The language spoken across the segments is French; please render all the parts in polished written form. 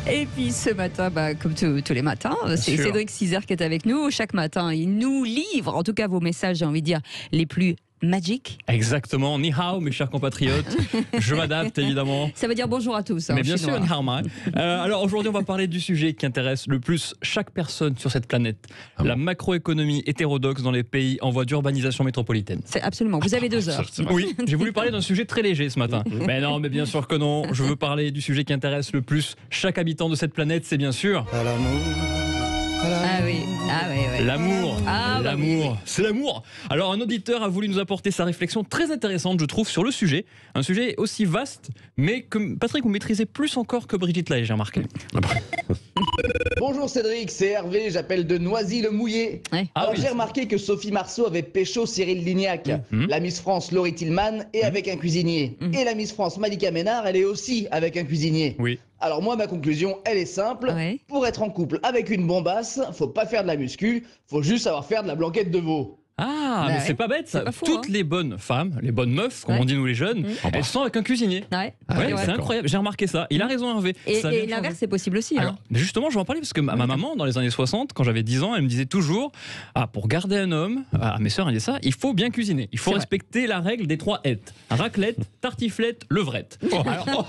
Et puis ce matin, comme tous les matins, c'est Cédric Cizer qui est avec nous. Chaque matin, il nous livre, en tout cas vos messages, j'ai envie de dire, les plus magiques. Exactement. Ni hao, mes chers compatriotes. Je m'adapte, évidemment. Ça veut dire bonjour à tous. Mais bien sûr, ni hao ma. Alors aujourd'hui, on va parler du sujet qui intéresse le plus chaque personne sur cette planète. La macroéconomie hétérodoxe dans les pays en voie d'urbanisation métropolitaine. C'est absolument. Vous avez 2 heures. Oui, j'ai voulu parler d'un sujet très léger ce matin. Mais non, mais bien sûr que non. Je veux parler du sujet qui intéresse le plus chaque habitant de cette planète, c'est bien sûr... Ah oui, L'amour, l'amour, oui. C'est l'amour. Alors un auditeur a voulu nous apporter sa réflexion très intéressante, je trouve, sur le sujet. Un sujet aussi vaste, mais que Patrick, vous maîtrisez plus encore que Brigitte Lahaye, j'ai remarqué. Bonjour Cédric, c'est Hervé, j'appelle de Noisy-le-Mouillé. Ouais. Alors j'ai remarqué que Sophie Marceau avait pécho Cyril Lignac, la Miss France Laurie Tillman est avec un cuisinier. Et la Miss France Malika Ménard, elle est aussi avec un cuisinier. Oui. Alors moi, ma conclusion, elle est simple. Ouais. Pour être en couple avec une bombasse, faut pas faire de la muscu, faut juste savoir faire de la blanquette de veau. Ah, mais ouais. c'est pas bête ça. C'est pas faux, Toutes les bonnes femmes, les bonnes meufs, comme on dit nous les jeunes, elles sont avec un cuisinier. Ouais. Ouais, c'est incroyable, j'ai remarqué ça. Il a raison Hervé. Ça vient Et de l'inverse, changer. c'est possible aussi. Alors, mais justement, je vais en parler parce que ma maman, dans les années 60, quand j'avais 10 ans, elle me disait toujours pour garder un homme, à mes sœurs, elle disait ça, il faut bien cuisiner. Il faut C'est respecter la règle des 3 hêtes raclette, tartiflette, levrette. Alors,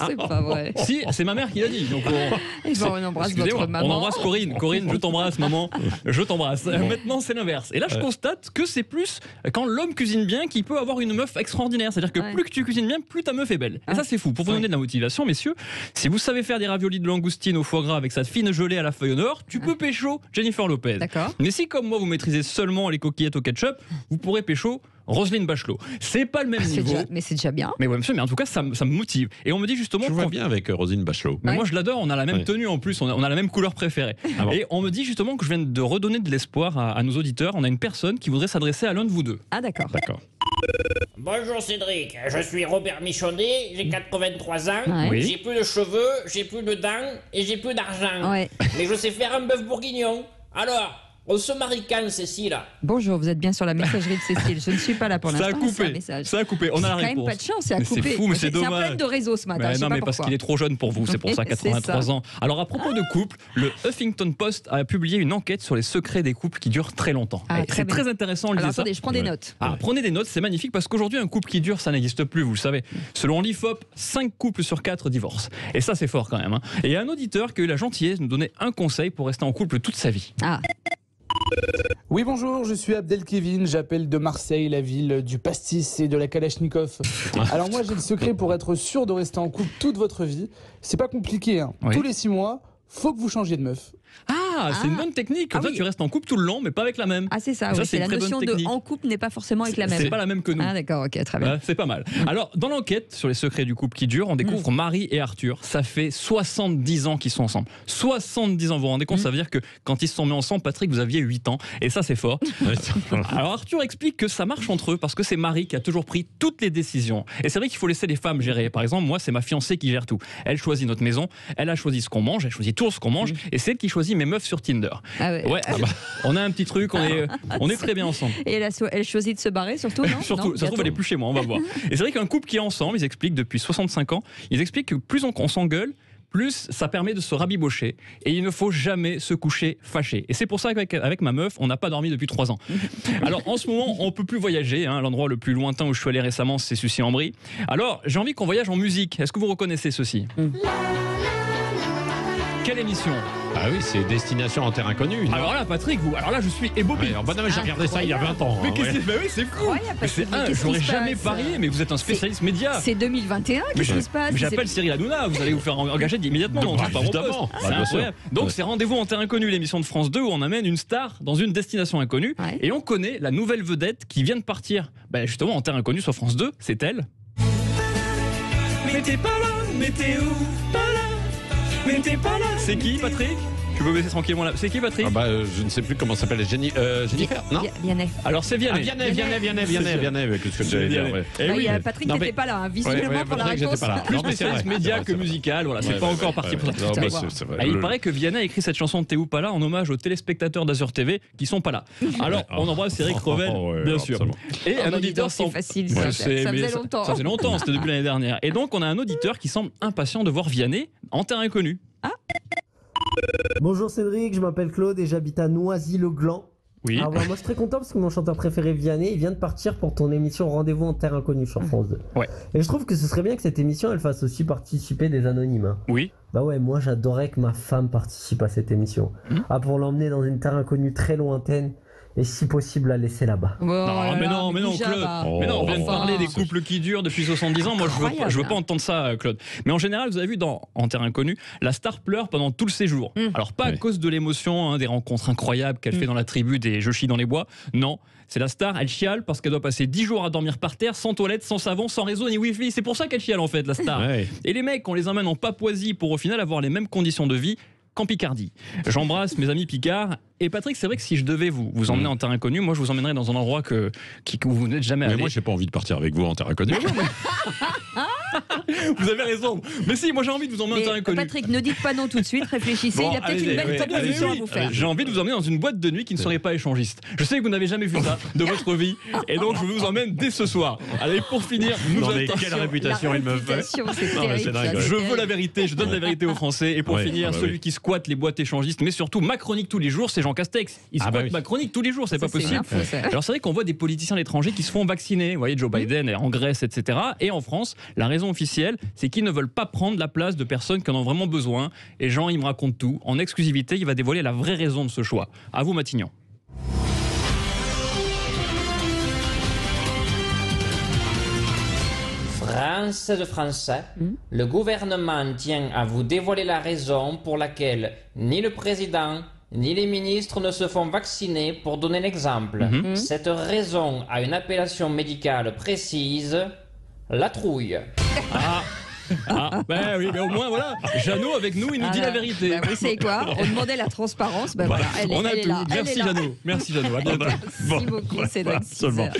C'est pas vrai. si, c'est ma mère qui l'a dit. Donc On embrasse excusez-moi, votre maman. on embrasse Corinne. Corinne, je t'embrasse, maman. Je t'embrasse. Maintenant, c'est l'inverse. Et là, je constate que c'est plus quand l'homme cuisine bien qu'il peut avoir une meuf extraordinaire. C'est-à-dire que plus que tu cuisines bien, plus ta meuf est belle. Et ça, c'est fou. Pour vous donner de la motivation, messieurs, si vous savez faire des raviolis de langoustine au foie gras avec sa fine gelée à la feuille au nord, tu peux pécho Jennifer Lopez. D'accord. Mais si, comme moi, vous maîtrisez seulement les coquillettes au ketchup, vous pourrez pécho Roselyne Bachelot. C'est pas le même niveau. Mais c'est déjà bien. Mais ouais, monsieur, mais en tout cas, ça me motive. Et on me dit justement. Je vois bien avec Roselyne Bachelot. Mais moi, je l'adore. On a la même tenue en plus. On a la même couleur préférée. Ah bon. Et on me dit justement que je viens de redonner de l'espoir à nos auditeurs. On a une personne qui voudrait s'adresser à l'un de vous deux. Ah d'accord. D'accord. Bonjour Cédric, je suis Robert Michonnet, j'ai 83 ans, Ouais. Oui. j'ai plus de cheveux, j'ai plus de dents et j'ai plus d'argent. Ouais. Mais je sais faire un bœuf bourguignon. Alors, on se marie quand, Cécile? Bonjour, vous êtes bien sur la messagerie de Cécile. Je ne suis pas là pour Ça l'instant. a mais c'est un coupé. message. Ça a coupé. On a la Quand même réponse. pas de chance, c'est à Mais c'est couper. fou, mais c'est un dommage. problème de réseau ce matin. Mais je sais non, pas mais parce pourquoi. qu'il est trop jeune pour vous, c'est pour ça, C'est 83 ça. ans. Alors à propos de couple, le Huffington Post a publié une enquête sur les secrets des couples qui durent très longtemps. Ah, Et très c'est bien. très intéressant, on Alors lisait ça. attendez, je prends des notes. Prenez des notes, c'est magnifique parce qu'aujourd'hui, un couple qui dure, ça n'existe plus, vous le savez. Selon l'IFOP, 5 couples sur 4 divorcent. Et ça, c'est fort quand même. Et il y a un auditeur qui a eu la gentillesse de nous donner un conseil pour rester en couple toute sa vie. Ah, Oui, bonjour, je suis Abdelkevin, j'appelle de Marseille, la ville du pastis et de la Kalachnikov. Alors moi, j'ai le secret pour être sûr de rester en couple toute votre vie. C'est pas compliqué, hein. Oui. Tous les 6 mois, faut que vous changiez de meuf. C'est une bonne technique. Comme Ah ça, oui. tu restes en couple tout le long, mais pas avec la même. c'est ça, Ça, oui. c'est C'est une la très bonne notion de technique. en couple n'est pas forcément avec la même. C'est pas la même que nous. Ah d'accord, ok, très bien. Ouais, c'est pas mal. Alors, dans l'enquête sur les secrets du couple qui dure, on découvre Marie et Arthur. Ça fait 70 ans qu'ils sont ensemble. 70 ans, vous vous rendez compte? Ça veut dire que quand ils se sont mis ensemble, Patrick, vous aviez 8 ans. Et ça, c'est fort. Alors, Arthur explique que ça marche entre eux parce que c'est Marie qui a toujours pris toutes les décisions. Et c'est vrai qu'il faut laisser les femmes gérer. Par exemple, moi, c'est ma fiancée qui gère tout. Elle choisit notre maison, elle a choisi ce qu'on mange, elle choisit tout ce qu'on mange, et c'est elle qui choisit mes meufs sur Tinder. Ah ouais. Ouais, on a un petit truc, on est très bien ensemble. Et elle choisit de se barrer surtout, non? Surtout, Non, ça se trouve, elle est plus chez moi, on va voir. Et c'est vrai qu'un couple qui est ensemble, ils expliquent depuis 65 ans, ils expliquent que plus on s'engueule, plus ça permet de se rabibocher. Et il ne faut jamais se coucher fâché. Et c'est pour ça qu'avec ma meuf, on n'a pas dormi depuis 3 ans. Alors en ce moment, on peut plus voyager. L'endroit le plus lointain où je suis allé récemment, c'est Sucy-en-Brie. Alors j'ai envie qu'on voyage en musique. Est-ce que vous reconnaissez ceci? Quelle émission? Ah oui, c'est Destination en terre inconnue. non? Alors là, Patrick, alors là, je suis ébobé. Ouais, alors, bah non, mais j'ai regardé ça il y a 20 ans. Mais hein, qu'est-ce ouais. que c'est? Oui, c'est fou. Incroyable, Mais Patrick, c'est mais qu'est-ce j'aurais qui se jamais passe? parié, mais vous êtes un spécialiste média. C'est 2021, qu'est-ce qui se passe? Mais j'appelle Cyril Hanouna, vous allez vous faire engager immédiatement dans Bah, un évidemment. C'est Bah, bien sûr. incroyable. Donc Ouais. c'est Rendez-vous en terre inconnue, l'émission de France 2 où on amène une star dans une destination inconnue. Ouais. Et on connaît la nouvelle vedette qui vient de partir. Justement en terre inconnue sur France 2, c'est elle. Mais t'es pas là, mais t'es où? Pas là, mais t'es pas là. C'est qui, Patrick? Tu peux baisser tranquillement là. C'est qui, Patrick? Je ne sais plus comment s'appelle. Jennifer? Non. Vianney. Alors c'est Vianney. Vianney. Qu'est-ce que j'allais dire? Ouais. Eh oui. Patrick n'était pas là, hein, visiblement pour la Patrick, réponse. j'étais pas là. Plus Non, mais c'est spécialiste vrai. média C'est que vrai. musical, voilà, c'est pas encore parti pour ça. Non, mais voir. c'est vrai. Il paraît que Vianney a écrit cette chanson de T'es où pas là en hommage aux téléspectateurs d'Azur TV qui sont pas là. Alors on embrasse Eric Revel, bien sûr. Et un auditeur c'est facile, ça. Ouais, Ça faisait longtemps. Ça faisait longtemps, c'était depuis l'année dernière. Et donc on a un auditeur qui semble impatient de voir Vianney en terrain inconnu. Bonjour Cédric, je m'appelle Claude et j'habite à Noisy-le-Gland. Oui. Alors, moi je suis très content parce que mon chanteur préféré Vianney, il vient de partir pour ton émission Rendez-vous en terre inconnue sur France 2. Ouais. Et je trouve que ce serait bien que cette émission elle fasse aussi participer des anonymes. Hein. Oui. Bah ouais, moi j'adorais que ma femme participe à cette émission. Pour l'emmener dans une terre inconnue très lointaine et si possible la laisser là-bas. Non, mais non, déjà, Claude. va. Mais non, on vient de Enfin. parler des couples qui durent depuis 70 ans. Moi, je veux pas entendre ça, Claude. Mais en général, vous avez vu dans En terrain inconnu, la star pleure pendant tout le séjour. Alors, pas à cause de l'émotion, hein, des rencontres incroyables qu'elle fait dans la tribu des Je chie dans les bois. Non. C'est la star, elle chiale parce qu'elle doit passer 10 jours à dormir par terre, sans toilette, sans savon, sans réseau ni wifi. C'est pour ça qu'elle chiale en fait, la star. Ouais. Et les mecs, on les emmène en Papouasie pour au final avoir les mêmes conditions de vie qu'en Picardie. J'embrasse mes amis Picards. Et Patrick, c'est vrai que si je devais vous emmener en terre inconnue, moi je vous emmènerais dans un endroit où vous n'êtes jamais allé. Mais moi, j'ai pas envie de partir avec vous en terre inconnue. Vous avez raison. Mais si, moi j'ai envie de vous emmener en terre inconnue. Patrick, ne dites pas non tout de suite, réfléchissez. Bon, il a peut-être allez, une belle ouais, proposition allez, à vous faire. J'ai envie de vous emmener dans une boîte de nuit qui ne serait pas échangiste. Je sais que vous n'avez jamais vu ça de votre vie. Et donc je vous emmène dès ce soir. Allez, pour finir, Non, mais quelle réputation il me fait. C'est Non, mais c'est terrible. dingue, ça, ouais. c'est Je veux terrible. la vérité, je donne la vérité aux Français. Et pour Ouais, finir, bah celui oui. qui squatte les boîtes échangistes, mais surtout ma chronique tous les jours, c'est Jean Castex. Il Ah squatte bah oui. ma chronique tous les jours, c'est Ça, pas possible. une info, ça. Alors c'est vrai qu'on voit des politiciens à l'étranger qui se font vacciner. Vous voyez, Joe Biden est en Grèce, etc. Et en France, la raison officielle, c'est qu'ils ne veulent pas prendre la place de personnes qui en ont vraiment besoin. Et Jean, il me raconte tout. En exclusivité, il va dévoiler la vraie raison de ce choix. À vous, Matignon. Français de Français, le gouvernement tient à vous dévoiler la raison pour laquelle ni le président ni les ministres ne se font vacciner pour donner l'exemple. Cette raison a une appellation médicale précise, la trouille. Ben oui, mais au moins, voilà, Jeannot avec nous, il nous dit la vérité. Bah, vous savez quoi? On demandait la transparence. Ben voilà, elle On a est tout. là. Merci, Jeannot. Merci, Jeannot. À bientôt. Merci beaucoup, Cédric Seulement. Cizer.